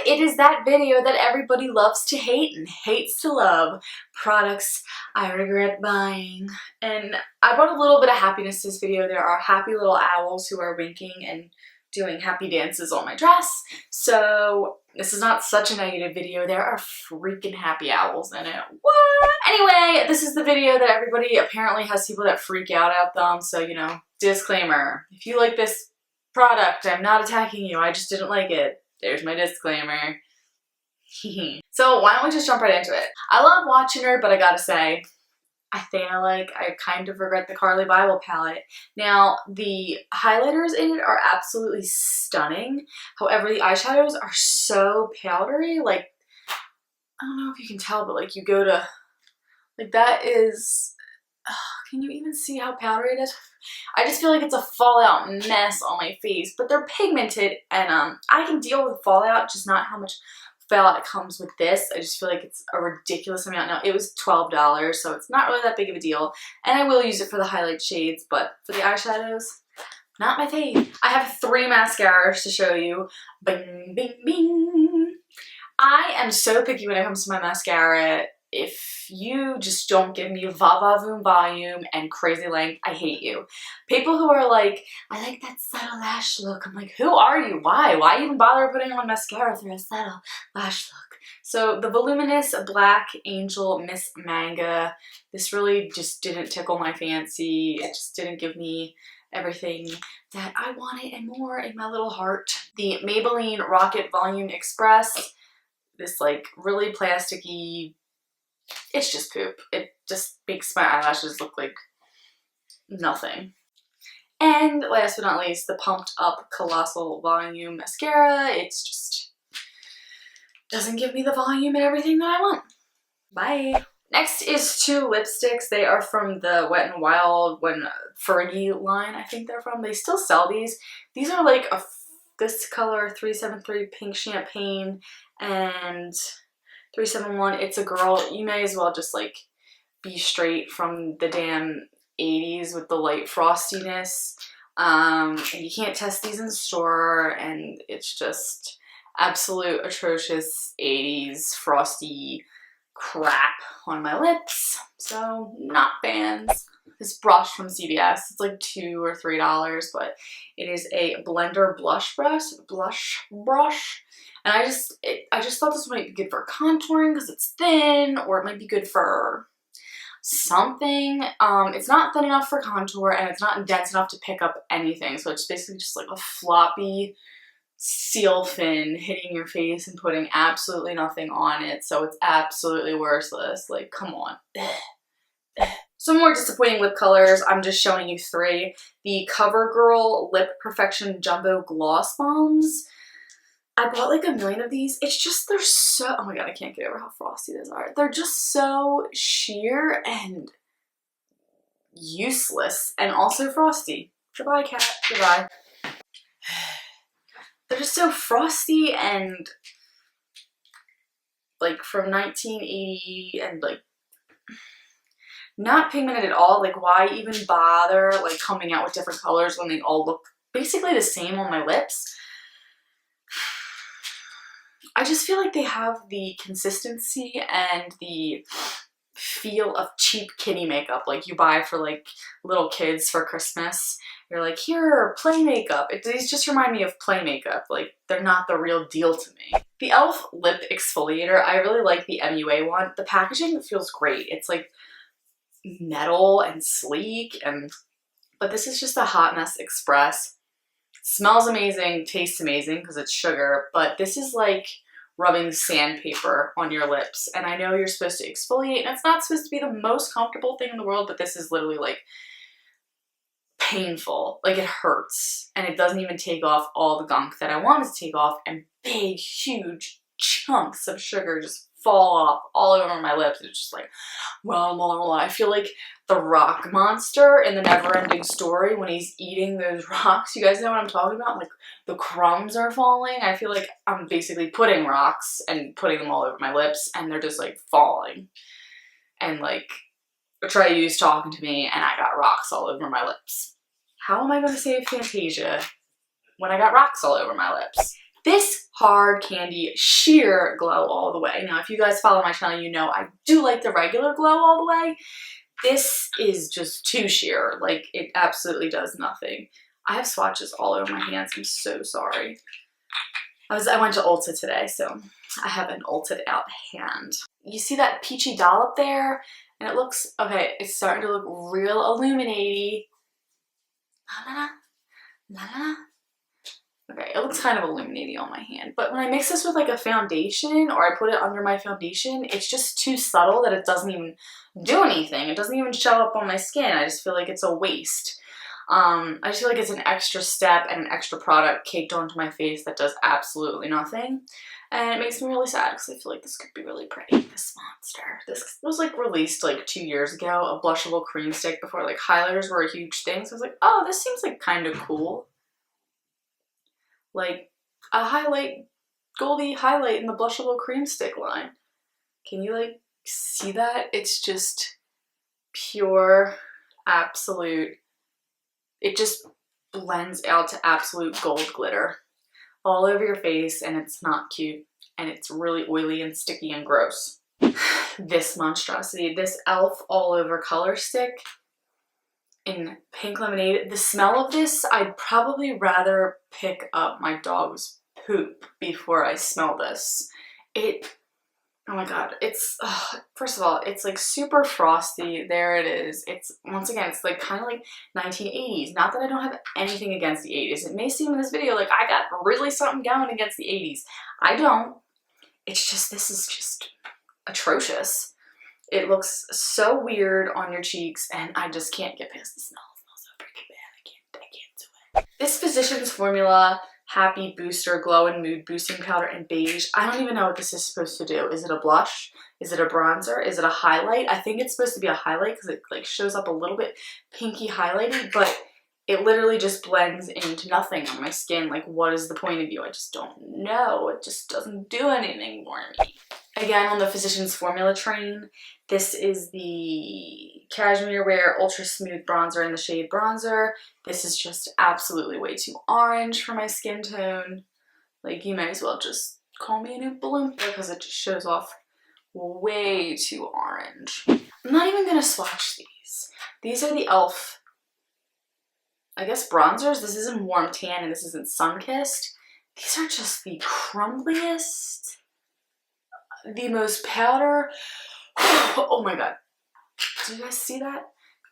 it is that video that everybody loves to hate and hates to love. Products I regret buying. And I brought a little bit of happiness to this video. There are happy little owls who are winking and doing happy dances on my dress. So this is not such a negative video. There are freaking happy owls in it. What? Anyway, this is the video that everybody apparently has people that freak out at them. So, you know, disclaimer. If you like this product, I'm not attacking you. I just didn't like it. There's my disclaimer. So why don't we just jump right into it? I love watching her, but I gotta say, I kind of regret the Bybel palette. Now, the highlighters in it are absolutely stunning. However, the eyeshadows are so powdery. Like, I don't know if you can tell, but like you go to, like that is, can you even see how powdery it is? I just feel like it's a fallout mess on my face, but they're pigmented and I can deal with fallout, just not how much fallout comes with this. I just feel like it's a ridiculous amount. Now, it was $12, so it's not really that big of a deal, and I will use it for the highlight shades, but for the eyeshadows, not my fave. I have 3 mascaras to show you. Bing, bing, bing. I am so picky when it comes to my mascara. If you just don't give me va-va-voom volume and crazy length, I hate you. People who are like, I like that subtle lash look. I'm like, who are you? Why? Why even bother putting on mascara for a subtle lash look? So the Voluminous Black Angel Miss Manga, this really just didn't tickle my fancy. It just didn't give me everything that I wanted and more in my little heart. The Maybelline Rocket Volume Express, this like really plasticky, it's just poop. It just makes my eyelashes look like nothing. And last but not least, the Pumped Up Colossal Volume Mascara. It's just doesn't give me the volume and everything that I want. Bye. Next is 2 lipsticks. They are from the Wet n Wild Fergie line, I think they're from. They still sell these. These are like this color 373 Pink Champagne and 371 It's a Girl. You may as well just like be straight from the damn 80s with the light frostiness. And you can't test these in the store, and it's just absolute atrocious 80s frosty crap on my lips. So not fans. This brush from CVS, it's like $2 or $3, but it is a blender blush brush. And I just thought this might be good for contouring because it's thin, or it might be good for something. It's not thin enough for contour, and it's not dense enough to pick up anything. So it's basically just like a floppy seal fin hitting your face and putting absolutely nothing on it. So it's absolutely worthless. Like, come on. Some more disappointing lip colors. I'm just showing you 3. The CoverGirl Lip Perfection Jumbo Gloss Bombs. I bought like 1 million of these. It's just, they're so, oh my god, I can't get over how frosty these are. They're just so sheer and useless, and also frosty. Goodbye, cat. Goodbye. They're just so frosty and like from 1980 and like not pigmented at all. Like, why even bother like coming out with different colors when they all look basically the same on my lips? I just feel like they have the consistency and the feel of cheap kiddie makeup like you buy for like little kids for Christmas. You're like, here, play makeup. These just remind me of play makeup. Like, they're not the real deal to me. The e.l.f. Lip Exfoliator, I really like the MUA one. The packaging feels great. It's like metal and sleek, but this is just a Hot Mess Express. Smells amazing, tastes amazing because it's sugar, but this is like rubbing sandpaper on your lips. And I know you're supposed to exfoliate, and it's not supposed to be the most comfortable thing in the world, but this is literally like painful. Like, it hurts, and it doesn't even take off all the gunk that I wanted to take off, and big, huge chunks of sugar just fall off all over my lips. It's just like, well, I feel like the rock monster in the Never-Ending Story when he's eating those rocks. You guys know what I'm talking about? Like, the crumbs are falling. I feel like I'm basically putting rocks and putting them all over my lips, and they're just like falling. And like, Treyu's talking to me, and I got rocks all over my lips. How am I going to save Fantasia when I got rocks all over my lips? this hard candy sheer glow all the way. Now, if you guys follow my channel, you know I do like the regular glow all the way. This is just too sheer. Like, it absolutely does nothing. I have swatches all over my hands. I'm so sorry. I went to Ulta today, so I have an Ulta out hand. You see that peachy dollop there? And it looks, okay, it's starting to look real illuminaty. La, la, la, la, la. Okay, it looks kind of illuminating on my hand, but when I mix this with like a foundation or I put it under my foundation, it's just too subtle that it doesn't even do anything. It doesn't even show up on my skin. I just feel like it's a waste. I just feel like it's an extra step and an extra product caked onto my face that does absolutely nothing. And it makes me really sad because I feel like this could be really pretty. This monster. This was like released like 2 years ago, a blushable cream stick before like highlighters were a huge thing. So I was like, oh, this seems like kind of cool. Like a highlight, goldy highlight in the blushable cream stick line. Can you like see that? It's just pure, absolute. It just blends out to absolute gold glitter all over your face, and it's not cute, and it's really oily and sticky and gross. This monstrosity, this e.l.f. all over color stick in pink lemonade. The smell of this, I'd probably rather pick up my dog's poop before I smell this. Oh my god, it's, first of all, it's like super frosty. There it is. It's, once again, it's like kind of like 1980s. Not that I don't have anything against the 80s. It may seem in this video like I got really something going against the 80s. I don't. It's just, this is just atrocious. It looks so weird on your cheeks, and I just can't get past the smell. It smells so freaking bad. I can't do it. This Physicians Formula Happy Booster Glow and Mood Boosting Powder in beige. I don't even know what this is supposed to do. Is it a blush? Is it a bronzer? Is it a highlight? I think it's supposed to be a highlight because it like shows up a little bit pinky highlighty, but it literally just blends into nothing on my skin. Like, what is the point of view? I just don't know. It just doesn't do anything for me. Again, on the Physicians Formula train, this is the Cashmere Wear Ultra Smooth Bronzer in the shade Bronzer. This is just absolutely way too orange for my skin tone. Like, you might as well just call me a new balloon because it just shows off way too orange. I'm not even gonna swatch these. These are the e.l.f. I guess bronzers. This isn't Warm Tan and this isn't Sun-Kissed. These are just the crumbliest, the most powder. Oh my god. Do you guys see that?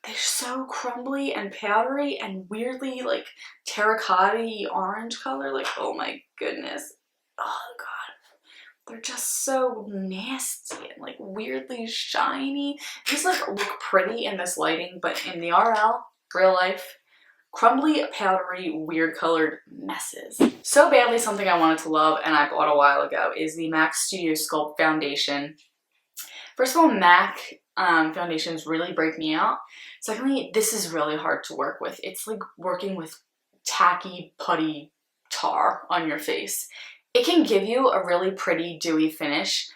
They're so crumbly and powdery and weirdly like terracotta-y orange color. Like, oh my goodness. Oh god. They're just so nasty and like weirdly shiny. These like look pretty in this lighting, but in the RL, real life, crumbly, powdery, weird colored messes. So badly something I wanted to love and I bought a while ago is the MAC Studio Sculpt Foundation. First of all, MAC foundations really break me out. Secondly, this is really hard to work with. It's like working with tacky, putty tar on your face. It can give you a really pretty dewy finish,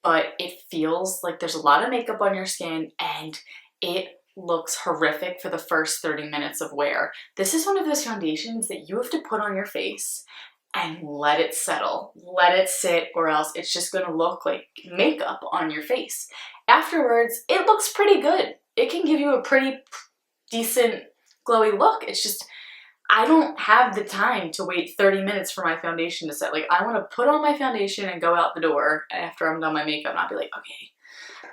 but it feels like there's a lot of makeup on your skin and it looks horrific for the first 30 minutes of wear. This is one of those foundations that you have to put on your face and let it settle. Let it sit, or else it's just gonna look like makeup on your face. Afterwards, it looks pretty good. It can give you a pretty decent glowy look. It's just, I don't have the time to wait 30 minutes for my foundation to set. Like, I wanna put on my foundation and go out the door after I'm done my makeup and I'll be like, okay,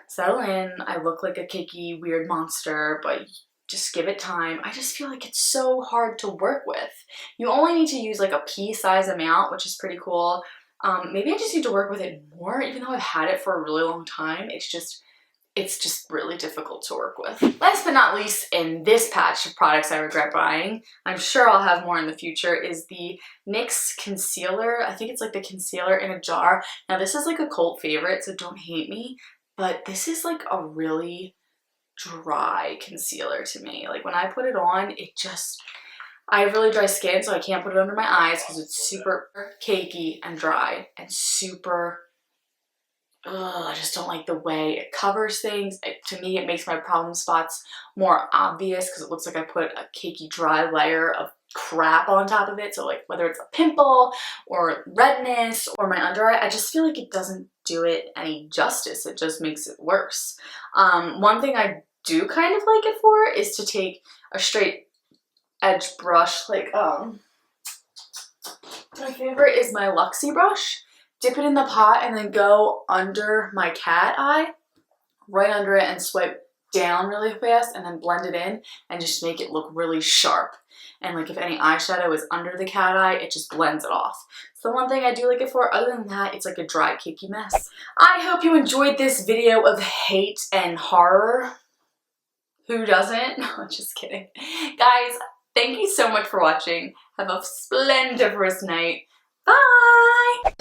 settle in. I look like a cakey, weird monster, but just give it time. I just feel like it's so hard to work with. You only need to use like a pea size amount, which is pretty cool. Maybe I just need to work with it more, even though I've had it for a really long time. It's just really difficult to work with. Last but not least, in this patch of products I regret buying, I'm sure I'll have more in the future, is the NYX concealer. I think it's like the concealer in a jar. Now this is like a cult favorite, so don't hate me, but this is like a really dry concealer to me. Like, when I put it on, it just, I have really dry skin, so I can't put it under my eyes because it's super cakey and dry and super, I just don't like the way it covers things. To me, it makes my problem spots more obvious because it looks like I put a cakey dry layer of crap on top of it. So like whether it's a pimple or redness or my under eye, I just feel like it doesn't do it any justice. It just makes it worse. One thing I do kind of like it for is to take a straight edge brush, like my favorite is my Luxie brush, dip it in the pot and then go under my cat eye, right under it, and swipe down really fast and then blend it in and just make it look really sharp. And like if any eyeshadow is under the cat eye, it just blends it off. So the one thing I do like it for. Other than that, it's like a dry, cakey mess. I hope you enjoyed this video of hate and horror. Who doesn't? No, just kidding. Guys, thank you so much for watching. Have a splendiferous night. Bye!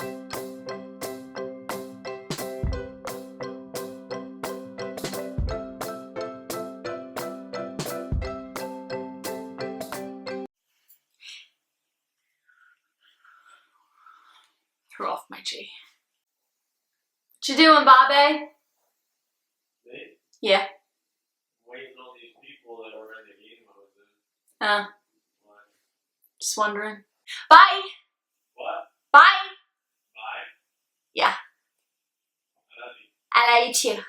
Threw off my G. What you doing, Bobby? Me? Yeah. Waiting on these people that are in the game mode. What? Just wondering. Bye! What? Bye! Bye? Yeah. I love you. I love you too.